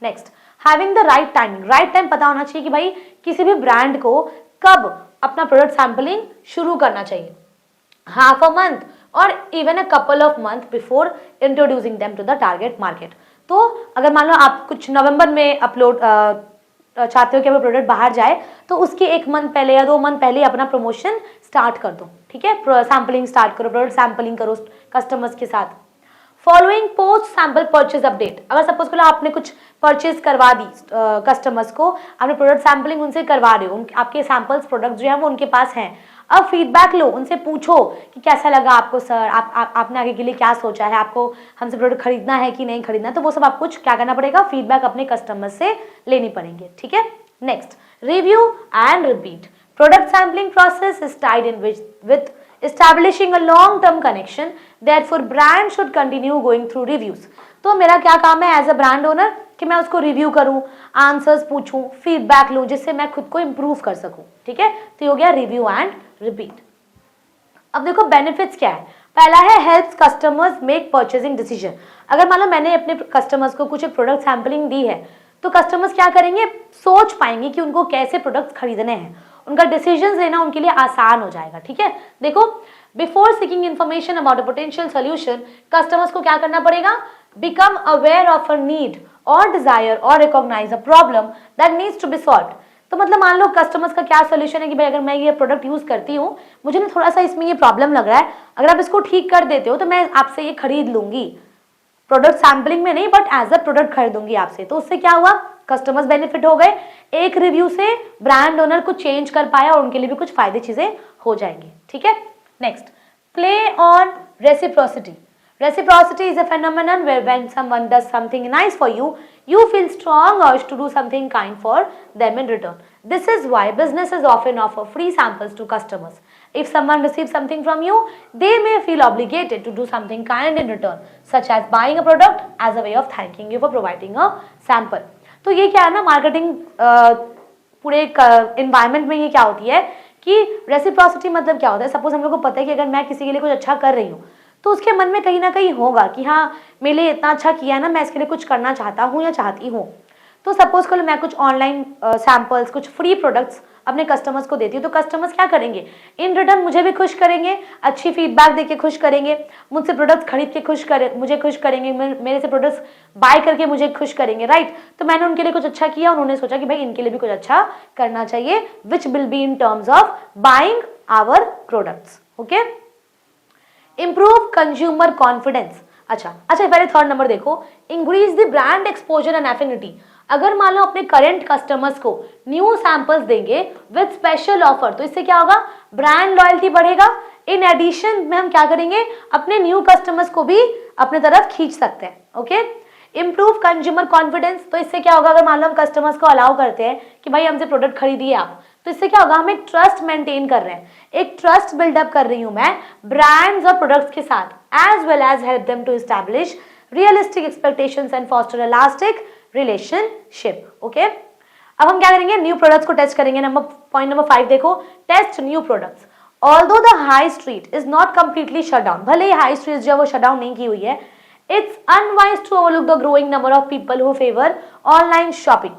Next, having the right timing, right time पता होना चाहिए कि भाई किसी भी ब्रांड को कब अपना प्रोडक्ट सैम्पलिंग शुरू करना चाहिए, हाफ अ मंथ और even a couple of month before introducing them to the target market. तो अगर मान लो आप कुछ नवंबर में अपलोड चाहते हो कि वो प्रोडक्ट बाहर जाए, तो उसके 1 मंथ पहले या 2 मंथ पहले अपना प्रमोशन स्टार्ट कर दो, ठीक है। सैम्पलिंग स्टार्ट करो, प्रोडक्ट सैम्पलिंग करो कस्टमर्स के साथ। Following post sample purchase update, अगर सपोज करो आपने कुछ परचेज करवा दी कस्टमर्स को, आपने प्रोडक्ट सैम्पलिंग उनसे करवा रहे हो, आपके सैम्पल्स प्रोडक्ट जो है वो उनके पास हैं, अब फीडबैक लो, उनसे पूछो कि कैसा लगा आपको सर, आपने आगे के लिए क्या सोचा है, आपको हमसे प्रोडक्ट खरीदना है कि नहीं खरीदना है, तो वो सब आपको क्या करना पड़ेगा, फीडबैक अपने कस्टमर से लेनी पड़ेंगे, ठीक है। Next, review and repeat, product sampling process is tied in with establishing a long term connection, therefore brand should continue going through reviews। तो मेरा क्या काम है एज अ ब्रांड ओनर कि मैं उसको रिव्यू करूं, आंसर्स पूछूं, फीडबैक लूं, जिससे मैं खुद को इंप्रूव कर सकूं, ठीक है। तो ये हो गया रिव्यू एंड रिपीट। अब देखो बेनिफिट्स क्या है। पहला है helps customers make purchasing decision. अगर मान लो मैंने अपने कस्टमर्स को कुछ एक प्रोडक्ट सैम्पलिंग दी है, तो कस्टमर्स क्या करेंगे, सोच पाएंगे कि उनको कैसे प्रोडक्ट्स खरीदने हैं, उनका डिसीजन लेना उनके लिए आसान हो जाएगा, ठीक है। देखो, before seeking information about a potential solution, customers को क्या करना पड़ेगा, become aware of a need और डिजायर और recognise a problem that needs to be solved. तो मतलब मान लो कस्टमर्स का क्या सोल्यूशन है कि भाई अगर मैं ये प्रोडक्ट यूज करती हूँ, मुझे ना थोड़ा सा इसमें ये प्रॉब्लम लग रहा है, अगर आप इसको ठीक कर देते हो तो मैं आपसे ये खरीद लूंगी, प्रोडक्ट सैम्पलिंग में नहीं बट एज अ प्रोडक्ट खरीदूंगी आपसे। तो उससे क्या हुआ, कस्टमर्स बेनिफिट हो गए, एक रिव्यू से ब्रांड ओनर को चेंज कर पाया और उनके लिए भी कुछ फायदे चीजें हो जाएंगी, ठीक है। Next, play on reciprocity. Reciprocity is a phenomenon where when someone does something nice for you, you feel strong urge to do something kind for them in return. This is why businesses often offer free samples to customers. If someone receives something from you, they may feel obligated to do something kind in return, such as buying a product as a way of thanking you for providing a sample. तो ये क्या है ना, marketing पूरे environment में ये क्या होती है कि रेसिप्रोसिटी मतलब क्या होता है। सपोज हम लोग को पता है कि अगर मैं किसी के लिए कुछ अच्छा कर रही हूँ, तो उसके मन में कहीं ना कहीं होगा कि हाँ मेरे लिए इतना अच्छा किया ना, मैं इसके लिए कुछ करना चाहता हूँ या चाहती हूँ। तो सपोज करो मैं कुछ ऑनलाइन सैम्पल्स, कुछ फ्री प्रोडक्ट्स अपने कस्टमर्स को देती हूँ, तो कस्टमर्स क्या करेंगे, इन रिटर्न मुझे भी खुश करेंगे, अच्छी फीडबैक देके खुश करेंगे, मुझसे प्रोडक्ट्स खरीद के मुझे खुश करेंगे, मेरे से प्रोडक्ट्स बाय करके मुझे खुश करेंगे, राइट। तो मैंने उनके लिए कुछ अच्छा किया, उन्होंने सोचा कि भाई इनके लिए भी कुछ अच्छा करना चाहिए, which will be in terms of buying our products, okay. Improve consumer confidence. अच्छा, पहले थर्ड नंबर देखो, increase the brand exposure and affinity. अगर मान लो अपने करंट कस्टमर्स को न्यू सैंपल्स देंगे विद स्पेशल ऑफर, तो इससे क्या होगा, ब्रांड लॉयल्टी बढ़ेगा। इन एडिशन में हम क्या करेंगे, अपने न्यू कस्टमर्स को भी अपने तरफ खींच सकते हैं, ओके। इंप्रूव कंज्यूमर कॉन्फिडेंस, तो इससे क्या होगा, अगर मान लो हम कस्टमर्स को अलाउ करते हैं कि भाई हमसे प्रोडक्ट खरीदिए आप, तो इससे क्या होगा, हम एक ट्रस्ट मेंटेन कर रहे हैं, एक ट्रस्ट बिल्डअप कर रही हूं मैं ब्रांड्स और प्रोडक्ट्स के साथ, as well as help them to establish realistic expectations and foster elastic relationship, okay. अब हम क्या करेंगे, न्यू प्रोडक्ट्स को टेस्ट करेंगे। पॉइंट नंबर 5 देखो, test new products. Although the high street is not completely shut down, भले ही high street जो है वो शट डाउन नहीं की हुई है, it's unwise to overlook the growing number of people who favour online shopping.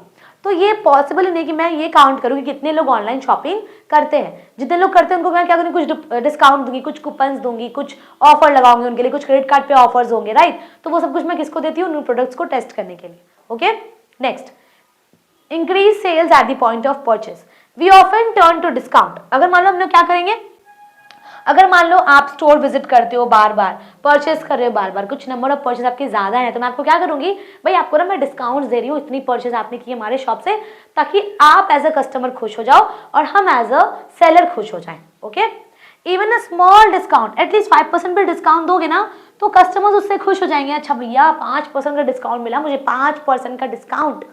तो ये पॉसिबल नहीं कि मैं ये काउंट करूँ कि कितने लोग ऑनलाइन शॉपिंग करते हैं। जितने लोग करते हैं उनको मैं क्या करूँगी, कुछ डिस्काउंट दूंगी, कुछ कूपन्स दूंगी, कुछ ऑफर लगाऊंगी उनके लिए, कुछ क्रेडिट कार्ड पे ऑफर्स होंगे, राइट। तो वो सब कुछ मैं किसको देती हूँ, न्यू प्रोडक्ट्स को टेस्ट करने के लिए, okay. Next, increase sales at the point of purchase. We often turn to discount. अगर मान लो हम लोग क्या करेंगे, अगर मान लो आप स्टोर विजिट करते हो बार बार, परचेस कर रहे हो बार बार, कुछ नंबर ऑफ परचेस आपकी ज्यादा है, तो मैं आपको क्या करूंगी भाई, आपको ना मैं डिस्काउंट दे रही हूँ, इतनी परचेस आपने की हमारे शॉप से, ताकि आप एज अ कस्टमर खुश हो जाओ और हम एज अ सेलर खुश हो जाए। Okay, even a small discount, at least 5% भी डिस्काउंट दोगे ना तो कस्टमर्स उससे खुश हो जाएंगे। अच्छा भैया 5% का डिस्काउंट मिला मुझे, 5% का डिस्काउंट,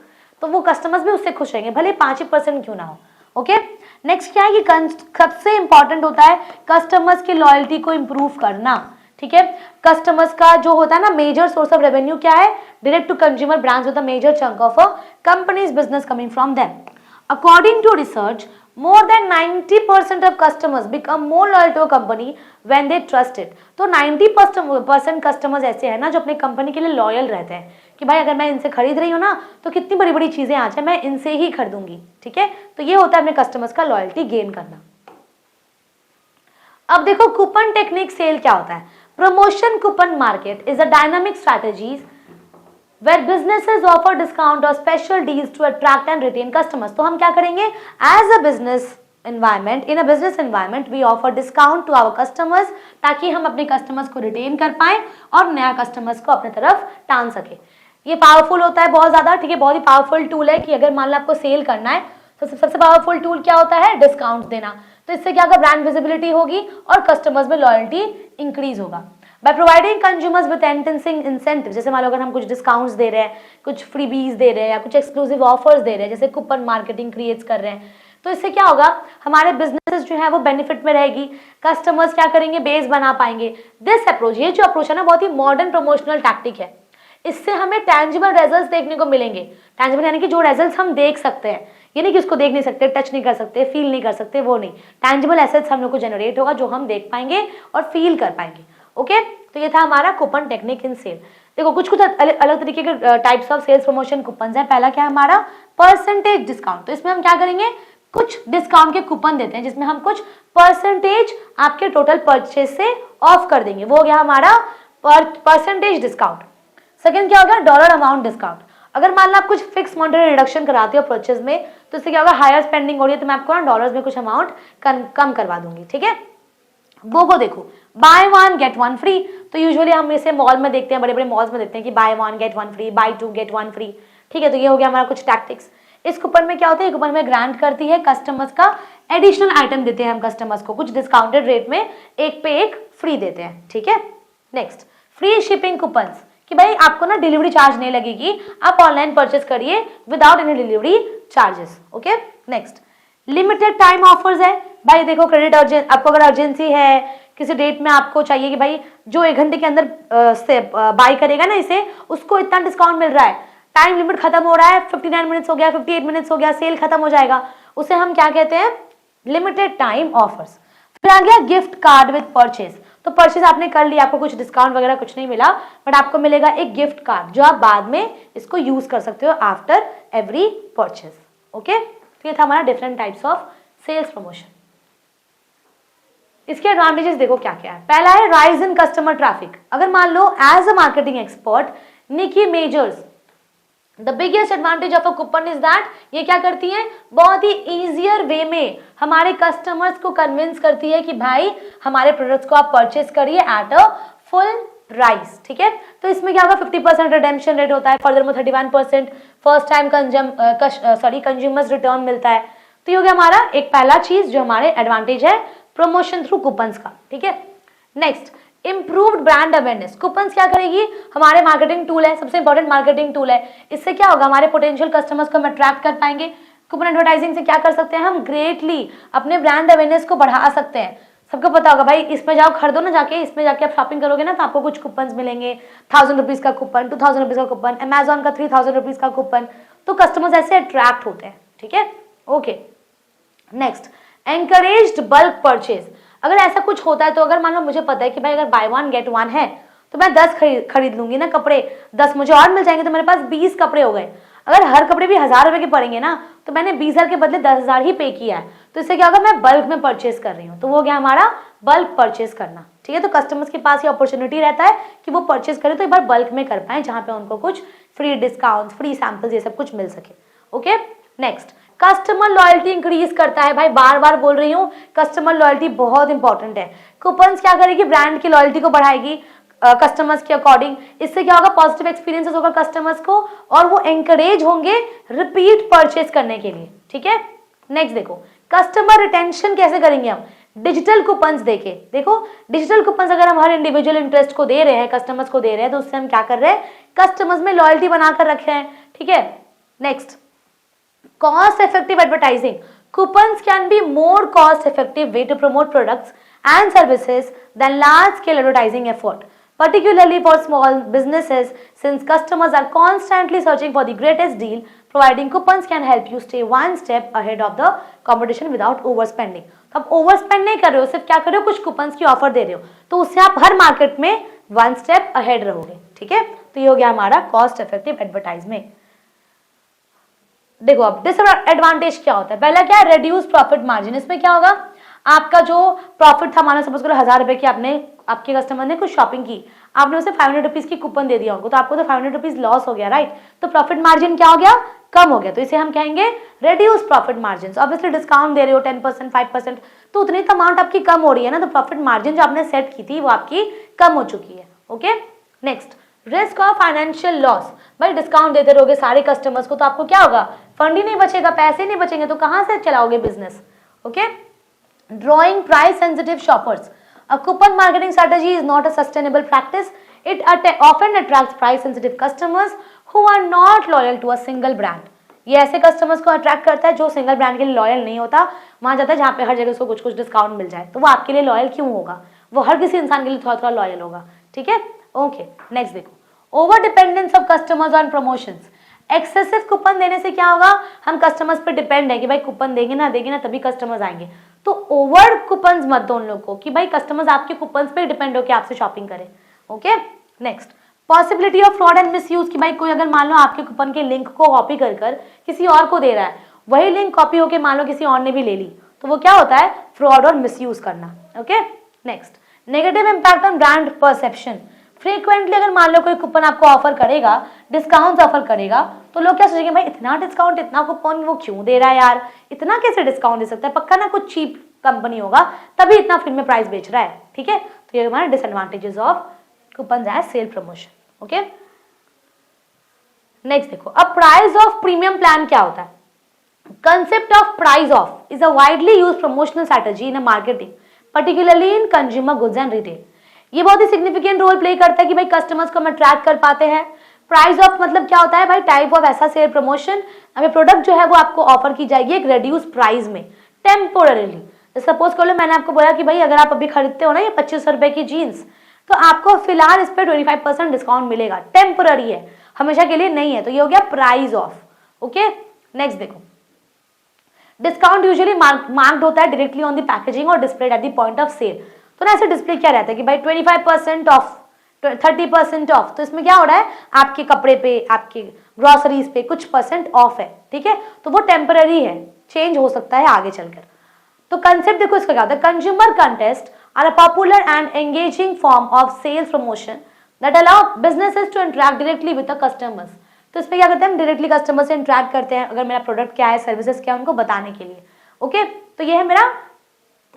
तो वो कस्टमर्स भी उससे खुश रहेंगे, भले 5% क्यों ना हो। ओके, नेक्स्ट क्या है कि सबसे इंपॉर्टेंट होता है कस्टमर्स की लॉयल्टी को इंप्रूव करना। ठीक है, कस्टमर्स का जो होता है ना मेजर सोर्स ऑफ रेवेन्यू क्या है, direct to consumer brands with a major chunk of a company's business coming from them. According to research, more than 90% of customers become more loyal to a company when they trust it। तो 90% customers ऐसे हैं ना जो अपने company के लिए loyal रहते हैं कि भाई अगर मैं इनसे खरीद रही हूँ ना तो कितनी बड़ी बड़ी चीजें आ जाए मैं इनसे ही खरीदूंगी। ठीक है, तो ये होता है अपने कस्टमर्स का लॉयल्टी गेन करना। अब देखो कूपन टेक्निक सेल क्या होता है। Promotion coupon market is a dynamic strategies where businesses offer discount or special deals to attract and retain customers। तो हम क्या करेंगे, as a business environment, in a business environment we offer discount to our customers ताकि हम अपने customers को retain कर पाए और नया customers को अपने तरफ टान सके। ये पावरफुल होता है बहुत ज्यादा। ठीक है, बहुत ही पावरफुल टूल है कि अगर मान लो आपको सेल करना है तो सबसे पावरफुल टूल क्या होता है, डिस्काउंट देना। तो इससे क्या होगा, ब्रांड विजिबिलिटी होगी और कस्टमर्स में लॉयल्टी इंक्रीज होगा। By providing consumers with enticing incentives, जैसे मान लो अगर हम कुछ डिस्काउंट्स दे रहे हैं, कुछ फ्रीबीज दे रहे हैं या कुछ एक्सक्लूसिव ऑफर्स दे रहे हैं, जैसे कूपन मार्केटिंग क्रिएट कर रहे हैं, तो इससे क्या होगा, हमारे बिजनेसेस जो है वो बेनिफिट में रहेगी, कस्टमर्स क्या करेंगे, बेस बना पाएंगे। दिस अप्रोच, ये जो अप्रोच है ना बहुत ही मॉडर्न प्रमोशनल टैक्टिक है। इससे हमें टैंजिबल रिजल्ट्स देखने को मिलेंगे। टैंजिबल यानी कि जो रिजल्ट्स हम देख सकते हैं, ये नहीं कि उसको देख नहीं सकते, टच नहीं कर सकते, फील नहीं कर सकते, वो नहीं। टैंजिबल एसेट्स हम लोग को जनरेट होगा जो हम देख पाएंगे और फील कर पाएंगे। ओके, तो ये था हमारा कूपन टेक्निक इन सेल। देखो कुछ कुछ अलग तरीके के types of sales promotion coupon है। पहला क्या है हमारा, परसेंटेज डिस्काउंट। तो इसमें हम क्या करेंगे, कुछ डिस्काउंट के कूपन देते हैं जिसमें हम कुछ परसेंटेज आपके टोटल परचेज से ऑफ कर देंगे, वो हो गया हमारा परसेंटेज डिस्काउंट। सेकंड क्या होगा, डॉलर अमाउंट डिस्काउंट। अगर मान लो आप कुछ फिक्स मॉनिटरी रिडक्शन कराते हो परचेज में, तो इससे क्या होगा, हायर स्पेंडिंग हो रही है तो मैं आपको ना डॉलर्स में कुछ अमाउंट कम करवा दूंगी। ठीक है, वो देखो bye one get one free. तो यूजुअली हम इसे मॉल में देखते हैं, बड़े बड़े मॉल्स में देखते हैं कि buy one get one free, buy two get one free. ठीक है, तो ये हो गया हमारा कुछ टैक्टिक्स। इस कूपन में क्या होता है, कूपन में ग्रांट करती है कस्टमर्स का एडिशनल आइटम देते हैं हम कस्टमर्स को, कुछ डिस्काउंटेड रेट में एक पे एक फ्री देते हैं। ठीक है, नेक्स्ट फ्री शिपिंग कूपन्स, कि भाई आपको ना डिलीवरी चार्ज नहीं लगेगी, आप ऑनलाइन परचेस करिए without any delivery charges. Okay, next limited time offers है। भाई देखो क्रेडिट आपको अगर अर्जेंसी है, किसी डेट में आपको चाहिए कि भाई जो 1 घंटे के अंदर से बाय करेगा ना इसे, उसको इतना डिस्काउंट मिल रहा है, टाइम लिमिट खत्म हो रहा है, 59 मिनट्स हो गया, 58 मिनट्स हो गया, सेल खत्म हो जाएगा, उसे हम क्या कहते हैं, लिमिटेड टाइम ऑफर्स। फिर आ गया गिफ्ट कार्ड विद परचेज। तो परचेज आपने कर लिया, आपको कुछ डिस्काउंट वगैरह कुछ नहीं मिला, बट आपको मिलेगा एक गिफ्ट कार्ड जो आप बाद में इसको यूज कर सकते हो आफ्टर एवरी परचेज। ओके, तो ये था हमारा different types of sales promotion. इसके एडवांटेजेस देखो क्या क्या है। पहला है राइज इन कस्टमर ट्रैफिक। अगर मान लो as a marketing expert Nikki measures the biggest advantage of a coupon is that, ये क्या करती है, बहुत ही इजियर वे में हमारे कस्टमर्स को कन्विंस करती है कि भाई हमारे प्रोडक्ट्स को आप परचेज करिए एट अ फुल प्राइस। ठीक है, तो इसमें क्या होगा, 50% रिडेम्पशन रेट होता है, फर्दर में 31% फर्स्ट टाइम कंज्यूमर्स रिटर्न मिलता है। तो ये हो गया हमारा एक पहला चीज जो हमारे एडवांटेज है प्रमोशन थ्रू कूपन्स का। ठीक है, next improved brand awareness. Coupons क्या करेगी, हमारे मार्केटिंग टूल है, सबसे इंपॉर्टेंट मार्केटिंग टूल है। इससे क्या होगा, हमारे पोटेंशियल कस्टमर्स को हम अट्रैक्ट कर पाएंगे। कूपन एडवर्टाइजिंग से क्या कर सकते हैं, हम ग्रेटली अपने ब्रांड अवेयरनेस को बढ़ा सकते हैं। सबको पता होगा भाई इसमें जाओ खरीदो ना जाके, इसमें जाके आप शॉपिंग करोगे ना तो आपको कुछ कूपन मिलेंगे, 1000 रुपीज का कूपन, 2000 रुपीज का कूपन, अमेजॉन का 3000 रुपीज का कूपन। तो कस्टमर्स ऐसे अट्रैक्ट होते हैं। ठीक है, okay, next encouraged bulk purchase. अगर ऐसा कुछ होता है तो अगर मान लो मुझे पता है कि भाई अगर बाय वन गेट वन है तो मैं 10 खरीद लूंगी ना कपड़े, 10 मुझे और मिल जाएंगे तो मेरे पास 20 कपड़े हो गए। अगर हर कपड़े भी 1000 रुपए के पड़ेंगे ना तो मैंने 20,000 के बदले 10,000 ही पे किया है, तो इससे क्या होगा, मैं बल्क में परचेज कर रही हूँ। तो वो हो गया हमारा बल्क परचेज करना। ठीक है, तो कस्टमर्स के पास ये अपॉर्चुनिटी रहता है कि वो परचेज करें तो एक बार बल्क में कर पाए, जहां पे उनको कुछ फ्री डिस्काउंट, फ्री सैंपल्स, ये सब कुछ मिल सके। Okay, next customer loyalty increase करता है। भाई बार बार बोल रही हूँ, कस्टमर लॉयल्टी बहुत इंपॉर्टेंट है। कूपन्स क्या करेगी, ब्रांड की लॉयल्टी को बढ़ाएगी कस्टमर्स के अकॉर्डिंग। इससे क्या होगा, पॉजिटिव एक्सपीरियंसेस होगा कस्टमर्स को और वो एंकरेज होंगे रिपीट परचेस करने के लिए। ठीक है, नेक्स्ट देखो कस्टमर रिटेंशन कैसे करेंगे हम, डिजिटल कूपन्स देके। देखो डिजिटल कूपन्स अगर हम हर इंडिविजुअल इंटरेस्ट को दे रहे हैं, कस्टमर्स को दे रहे हैं, तो उससे हम क्या कर रहे हैं, कस्टमर्स में लॉयल्टी बनाकर रखे हैं। ठीक है, next cost effective advertising. Coupons can be more cost effective way to promote products and services than large scale advertising effort, particularly for small businesses, since customers are constantly searching for the greatest deal. Providing coupons can help you stay one step ahead of the competition without overspending. तो आप overspend नहीं कर रहे हो, सिर्फ क्या कर रहे हो, कुछ कूपन्स की ऑफर दे रहे हो, तो उससे आप हर मार्केट में वन स्टेप अहेड रहोगे। ठीक है, तो ये हो गया हमारा कॉस्ट इफेक्टिव एडवर्टाइजमेंट। देखो अब डिसएडवांटेज क्या होता है, पहला क्या है, रिड्यूस प्रॉफिट मार्जिन। इसमें क्या होगा, आपका जो प्रॉफिट था, माना सपोज करो 1000 रुपए की आपके कस्टमर ने कुछ शॉपिंग की, आपने उसे 500 रुपीज की कूपन दे दिया उनको, तो आपको तो 500 रुपीज लॉस हो गया, राइट। तो प्रॉफिट मार्जिन क्या हो गया, कम हो गया, तो इसे हम कहेंगे reduce profit margin. Obviously discount दे रहे हो 10%, 5%, तो उतनी तो अमाउंट आपकी कम हो रही है ना, तो प्रॉफिट मार्जिन जो आपने सेट की थी वो आपकी कम हो चुकी है। Okay, next risk of financial loss. भाई डिस्काउंट देते रहोगे सारे कस्टमर्स को, तो आपको क्या होगा, फंड ही नहीं बचेगा, पैसे नहीं बचेंगे, तो कहां से चलाओगे business. Okay, drawing price sensitive shoppers. A coupon marketing strategy is not a sustainable practice. It often attracts price sensitive customers who are not loyal to a single brand. ये ऐसे कस्टमर्स को अट्रैक्ट करता है जो single brand के लिए loyal नहीं होता, वहां जाता है जहां पे हर जगह उसको कुछ कुछ डिस्काउंट मिल जाए, तो वो आपके लिए लॉयल क्यों होगा, वो हर किसी इंसान के लिए थोड़ा थोड़ा लॉयल होगा। ठीक है, ओके, नेक्स्ट देखो over dependence of customers on promotions. Excessive coupon देने से क्या होगा, हम कस्टमर्स पर डिपेंड है कि भाई कूपन देंगे ना तभी कस्टमर्स आएंगे, तो ओवर कूपन्स मत दो उन लोगों को कि भाई कस्टमर्स आपके कूपन्स पे डिपेंड होकर आपसे शॉपिंग करें। Okay, next possibility of fraud and misuse, कि भाई कोई अगर मान लो आपके कूपन के लिंक को कॉपी कर किसी और को दे रहा है, वही लिंक कॉपी होकर मान लो किसी और ने भी ले ली, तो वो क्या होता है, फ्रॉड और मिसयूज करना। Okay, next negative impact on brand perception. Frequently अगर मान लो कोई कूपन आपको ऑफर करेगा, डिस्काउंट ऑफर करेगा, तो लोग क्या सोचेंगे, भाई इतना डिस्काउंट, इतना कूपन वो क्यों दे रहा है यार, इतना कैसे डिस्काउंट दे सकता है, पक्का ना कुछ चीप कंपनी होगा तभी इतना फ्री में प्राइस बेच रहा है। ठीक है, तो ये हमारे disadvantages of coupon as sale promotion. Okay, next देखो अब प्राइस ऑफ प्रीमियम प्लान क्या होता है। Concept of price off is a widely used promotional strategy in marketing, particularly in consumer goods and retail. ये बहुत ही सिग्निफिकेंट रोल प्ले करता है कि भाई कस्टमर्स को हम अट्रैक्ट कर पाते हैं। प्राइस ऑफ मतलब क्या होता है, भाई टाइप ऑफ ऐसा सेल प्रमोशन, हमें प्रोडक्ट जो है वो आपको ऑफर की जाएगी एक रिड्यूस प्राइस में टेम्पोररीली। सपोज कर लो मैंने आपको बोला कि भाई अगर आप अभी खरीदते हो ना ये 2500 रुपए की जीन्स, तो आपको फिलहाल इस पर 25% डिस्काउंट मिलेगा, टेम्पोररी है, हमेशा के लिए नहीं है, तो ये हो गया प्राइस ऑफ। ओके, नेक्स्ट देखो डिस्काउंट यूजुअली मार्क्ड होता है डायरेक्टली ऑन द पैकेजिंग और displayed at the point of sale. तो ना ऐसे डिस्प्ले क्या रहता है कि भाई 25% ऑफ, 30% ऑफ, तो इसमें क्या हो रहा है, आपके कपड़े पे, आपके ग्रोसरीज पे कुछ परसेंट ऑफ है। ठीक है, तो वो टेम्पररी है, चेंज हो सकता है आगे चलकर। तो कंसेप्ट देखो इसका क्या होता है, consumer contest are a popular and engaging form of sales promotion that allow businesses to interact directly with the customers. तो इसमें क्या करते हैं, हम डायरेक्टली कस्टमर से इंटरेक्ट करते हैं, अगर मेरा प्रोडक्ट क्या है, सर्विसेज क्या है, उनको बताने के लिए। ओके, तो ये है मेरा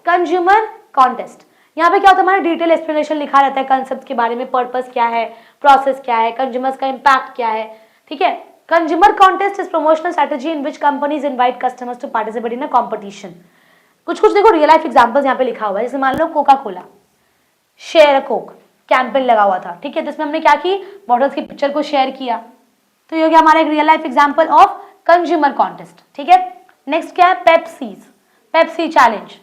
कंज्यूमर कॉन्टेस्ट। यहाँ पे क्या होता है, हमारा डिटेल एक्सप्लेनेशन लिखा रहता है कंसेप्ट के बारे में, पर्पस क्या है, प्रोसेस क्या है, कंज्यूमर्स का इम्पैक्ट क्या है। ठीक है, consumer contest is promotional strategy in which companies invite customers to participate in a competition. कुछ देखो रियल लाइफ एग्जांपल्स यहाँ पे लिखा हुआ है, जैसे मान लो Coca Cola share Coke campaign लगा हुआ था। ठीक है, तो इसमें हमने क्या की, बॉटल्स की पिक्चर को शेयर किया, तो ये हो गया हमारा एक real life example of consumer contest. ठीक है, नेक्स्ट क्या है, पेप्सी चैलेंज।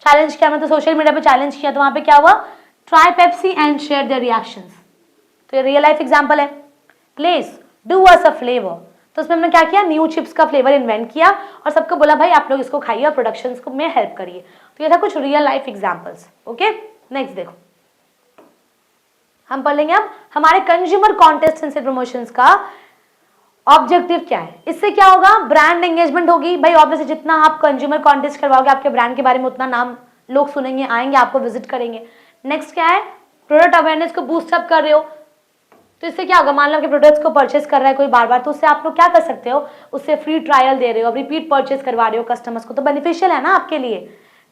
चैलेंज क्या, मतलब सोशल मीडिया पे चैलेंज किया, तो वहां पे क्या हुआ, try Pepsi and share their reactions, तो ये रियल लाइफ एग्जांपल है। Less do us a flavour, तो उसमें हमने क्या किया, न्यू चिप्स का फ्लेवर इन्वेंट किया और सबको बोला भाई आप लोग इसको खाइए और प्रोडक्शन को में हेल्प करिए। तो ये था कुछ real life examples. Okay, next देखो हम पढ़ लेंगे अब हमारे कंज्यूमर कॉन्टेस्ट एंड प्रमोशंस का ऑब्जेक्टिव क्या है। इससे क्या होगा, ब्रांड एंगेजमेंट होगी। भाई ऑब्वियसली जितना आप कंज्यूमर कॉन्टेस्ट करवाओगे आपके ब्रांड के बारे में उतना नाम लोग सुनेंगे, आएंगे, आपको विजिट करेंगे। नेक्स्ट क्या है, प्रोडक्ट अवेयरनेस को बूस्ट अप कर रहे हो, तो इससे क्या होगा, मान लो आपके प्रोडक्ट्स को परचेस कर रहा है कोई बार बार, तो उससे आप लोग क्या कर सकते हो, उससे फ्री ट्रायल दे रहे हो, रिपीट परचेस करवा रहे हो कस्टमर्स को, तो बेनिफिशियल है ना आपके लिए।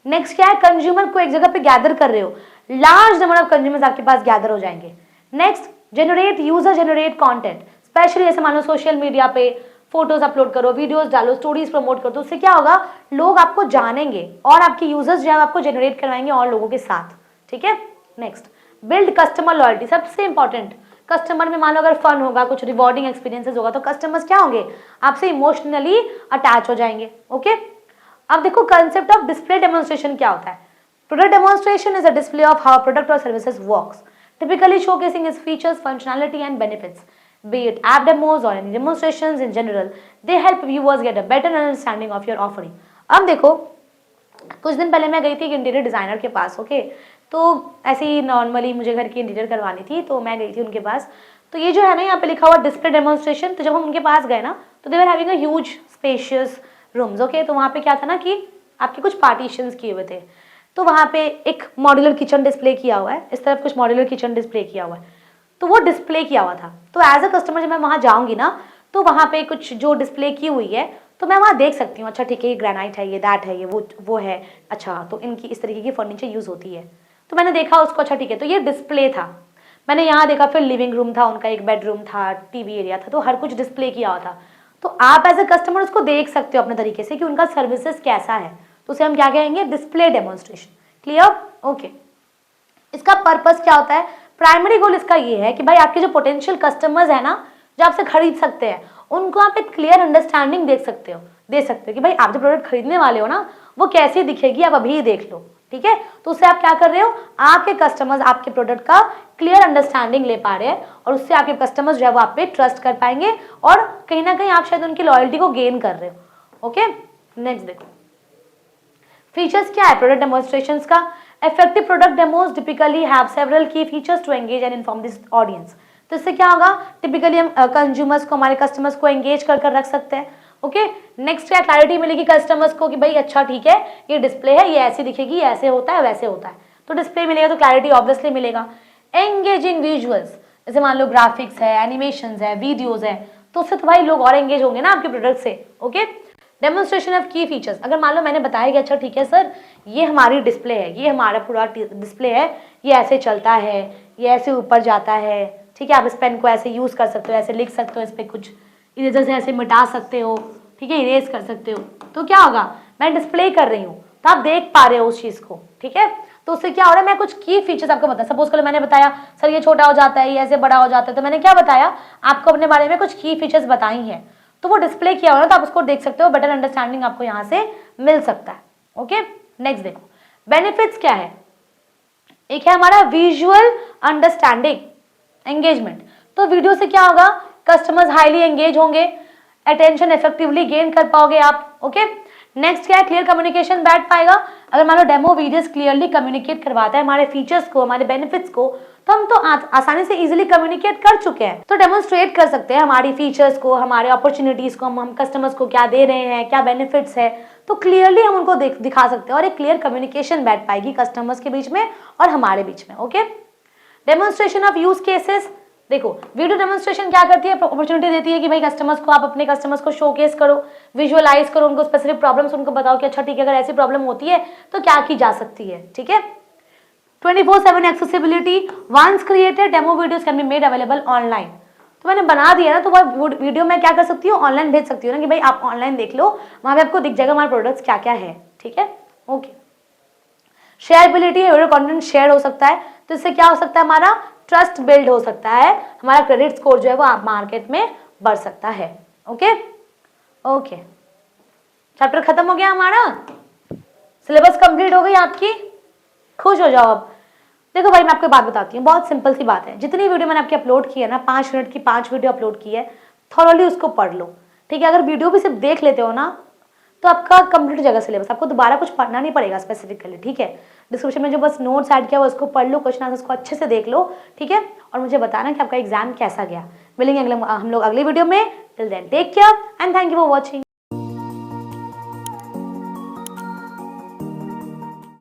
नेक्स्ट क्या है, कंज्यूमर को एक जगह पे गैदर कर रहे हो, लार्ज नंबर ऑफ कंज्यूमर्स आपके पास गैदर हो जाएंगे। Next, generate user generate content, specially जैसे मान लो सोशल मीडिया पे फोटोज अपलोड करो, वीडियोस डालो, स्टोरीज प्रमोट करो, तो उससे क्या होगा, लोग आपको जानेंगे और आपके यूजर्स जो है आपको जनरेट करवाएंगे और लोगों के साथ, ठीक है। नेक्स्ट, बिल्ड कस्टमर लॉयल्टी, सबसे इंपॉर्टेंट, कस्टमर में मान लो अगर फन होगा, कुछ रिवॉर्डिंग एक्सपीरियंसेस होगा, तो कस्टमर्स क्या होंगे, आपसे इमोशनली अटैच हो जाएंगे। ओके, अब देखो कंसेप्ट ऑफ डिस्प्ले डेमोन्स्ट्रेशन क्या होता है। Product demonstration is a display of how product और services works, typically showcasing its features, functionality and benefits. Be it app demos or any demonstrations in general, they help viewers get a better understanding of your offering. अब देखो, कुछ दिन पहले मैं गई थी एक इंटीरियर डिजाइनर के पास, ओके, तो ऐसे ही नॉर्मली मुझे घर की इंटीरियर करवानी थी, तो मैं गई थी उनके पास। तो ये जो है ना यहाँ पे लिखा हुआ डिस्प्ले डेमोन्स्ट्रेशन, तो जब हम उनके पास गए ना, तो they were having a huge spacious rooms, okay. तो वहाँ पे क्या था ना कि आपके कुछ पार्टीशंस किए हुए थे, तो वहाँ पे एक मॉड्यूलर किचन डिस्प्ले किया हुआ है, इस तरफ कुछ मॉड्यूलर किचन डिस्प्ले किया हुआ है, तो वो डिस्प्ले किया हुआ था। तो एज अ कस्टमर जब मैं वहाँ जाऊँगी ना, तो वहाँ पे कुछ जो डिस्प्ले की हुई है, तो मैं वहाँ देख सकती हूँ, अच्छा ठीक है, ये ग्रेनाइट है, ये दैट है, ये वो है, अच्छा तो इनकी इस तरीके की फर्नीचर यूज़ होती है। तो मैंने देखा उसको, अच्छा ठीक है, तो ये डिस्प्ले था। मैंने यहाँ देखा, फिर लिविंग रूम था उनका, एक बेडरूम था, टीवी एरिया था, तो हर कुछ डिस्प्ले किया हुआ था। तो आप एज अ कस्टमर उसको देख सकते हो अपने तरीके से कि उनका सर्विसेज कैसा है, तो उसे हम क्या कहेंगे, डिस्प्ले डेमोन्स्ट्रेशन। Clear, okay. इसका पर्पस क्या होता है, प्राइमरी गोल इसका ये है कि भाई आपके जो पोटेंशियल कस्टमर्स है ना, जो आपसे खरीद सकते हैं, उनको आप एक क्लियर अंडरस्टैंडिंग दे सकते हो कि भाई आप जो प्रोडक्ट खरीदने वाले हो ना, वो कैसी दिखेगी, आप अभी देख लो, ठीक है। तो उससे आप क्या कर रहे हो, आपके कस्टमर्स आपके प्रोडक्ट का क्लियर अंडरस्टैंडिंग ले पा रहे हैं, और उससे आपके कस्टमर्स जो है वो आप पे ट्रस्ट कर पाएंगे, और कहीं ना कहीं आप शायद उनकी लॉयल्टी को गेन कर रहे हो। ओके, नेक्स्ट देखो, फीचर्स क्या है प्रोडक्ट डेमोन्स्ट्रेशंस का। Effective product demos typically have several key features to engage and inform this audience. तो इससे क्या होगा, टिपिकली हम कंज्यूमर्स को, हमारे कस्टमर्स को एंगेज कर रख सकते हैं। ओके, नेक्स्ट क्या, क्लैरिटी मिलेगी कस्टमर्स को कि भाई अच्छा ठीक है, ये डिस्प्ले है, ये ऐसी दिखेगी, ऐसे होता है, वैसे होता है, तो डिस्प्ले मिलेगा तो क्लैरिटी ऑब्वियसली मिलेगा। एंगेजिंग विजुअल्स, जैसे मान लो ग्राफिक्स है, एनिमेशंस है, वीडियोज है, तो उससे तो भाई लोग और एंगेज होंगे ना आपके प्रोडक्ट से। ओके, डेमोन्स्ट्रेशन ऑफ की फीचर्स, अगर मान लो मैंने बताया कि अच्छा ठीक है सर, ये हमारी डिस्प्ले है, ये हमारा पूरा डिस्प्ले है, ये ऐसे चलता है, ये ऐसे ऊपर जाता है, ठीक है, आप इस पेन को ऐसे यूज कर सकते हो, ऐसे लिख सकते हो, इस पर कुछ इरेजर से ऐसे मिटा सकते हो, ठीक है, इरेज कर सकते हो, तो क्या होगा, मैं डिस्प्ले कर रही हूँ, तो आप देख पा रहे हो उस चीज को, ठीक है। तो उससे क्या हो रहा है, मैं कुछ की फीचर्स आपको बता, सपोज करो मैंने बताया सर ये छोटा हो जाता है, ये ऐसे बड़ा हो जाता है, तो मैंने क्या बताया आपको अपने बारे में कुछ की फीचर्स बताई हैं, तो वो डिस्प्ले किया हुआ है, तो आप उसको देख सकते हो, बेटर अंडरस्टैंडिंग आपको यहाँ से मिल सकता है। ओके, नेक्स्ट देखो, बेनिफिट्स क्या है। एक है हमारा विजुअल अंडरस्टैंडिंग एंगेजमेंट, तो वीडियो से क्या होगा, कस्टमर्स हाईली एंगेज होंगे, अटेंशन इफेक्टिवली गेन कर पाओगे आप। ओके, नेक्स्ट क्या है, क्लियर कम्युनिकेशन बैठ पाएगा। अगर मान लो डेमो वीडियोस क्लियरली कम्युनिकेट करवाता है हमारे फीचर्स को, हमारे बेनिफिट्स को, तो हम तो आसानी से इजीली कम्युनिकेट कर चुके हैं, तो डेमोन्स्ट्रेट कर सकते हैं हमारी फीचर्स को, हमारे अपॉर्चुनिटीज को, हम कस्टमर्स को क्या दे रहे हैं, क्या बेनिफिट्स है, तो क्लियरली हम उनको दिखा सकते हैं, और एक क्लियर कम्युनिकेशन बैठ पाएगी कस्टमर्स के बीच में और हमारे बीच में। Okay, demonstration of use cases, देखो वीडियो डेमोन्स्ट्रेशन क्या करती है, अपॉर्चुनिटी देती है कि भाई कस्टमर्स को, आप अपने कस्टमर्स को शोकेस करो, विजुअलाइज करो, उनको स्पेसिफिक प्रॉब्लम्स उनको बताओ कि अच्छा ठीक है, अगर ऐसी प्रॉब्लम होती है तो क्या की जा सकती है, ठीक है। 24/7 accessibility, once created demo videos can be made available online, तो मैंने बना दिया ना, तो वह वीडियो मैं क्या कर सकती हूँ, ऑनलाइन भेज सकती हूँ ना, कि भाई आप ऑनलाइन देख लो, वहां पे आपको दिख जाएगा हमारे प्रोडक्ट्स क्या क्या है, ठीक है। ओके, शेयरबिलिटी, कंटेंट शेयर हो सकता है, तो इससे क्या हो सकता है, हमारा ट्रस्ट बिल्ड हो सकता है, हमारा क्रेडिट स्कोर जो है वो आप मार्केट में बढ़ सकता है। ओके, ओके, चैप्टर खत्म हो गया हमारा, सिलेबस कंप्लीट हो गई आपकी, खुश हो जाओ अब। देखो भाई मैं आपको बात बताती हूँ, बहुत सिंपल सी बात है, जितनी वीडियो मैंने आपकी अपलोड की है ना, 5 मिनट की 5 वीडियो अपलोड की है, थॉरली उसको पढ़ लो, ठीक है। अगर वीडियो भी सिर्फ देख लेते हो ना, तो आपका कंप्लीट हो जाएगा सिलेबस, आपको दोबारा कुछ पढ़ना नहीं पड़ेगा स्पेसिफिकली, ठीक है। डिस्क्रिप्शन में जो बस नोट्स ऐड किया वो उसको पढ़ लो, क्वेश्चन आंसर्स को अच्छे से देख लो, ठीक है, और मुझे बताना कि आपका एग्जाम कैसा गया। मिलेंगे हम लोग अगली वीडियो में, till then take care and thank you for watching.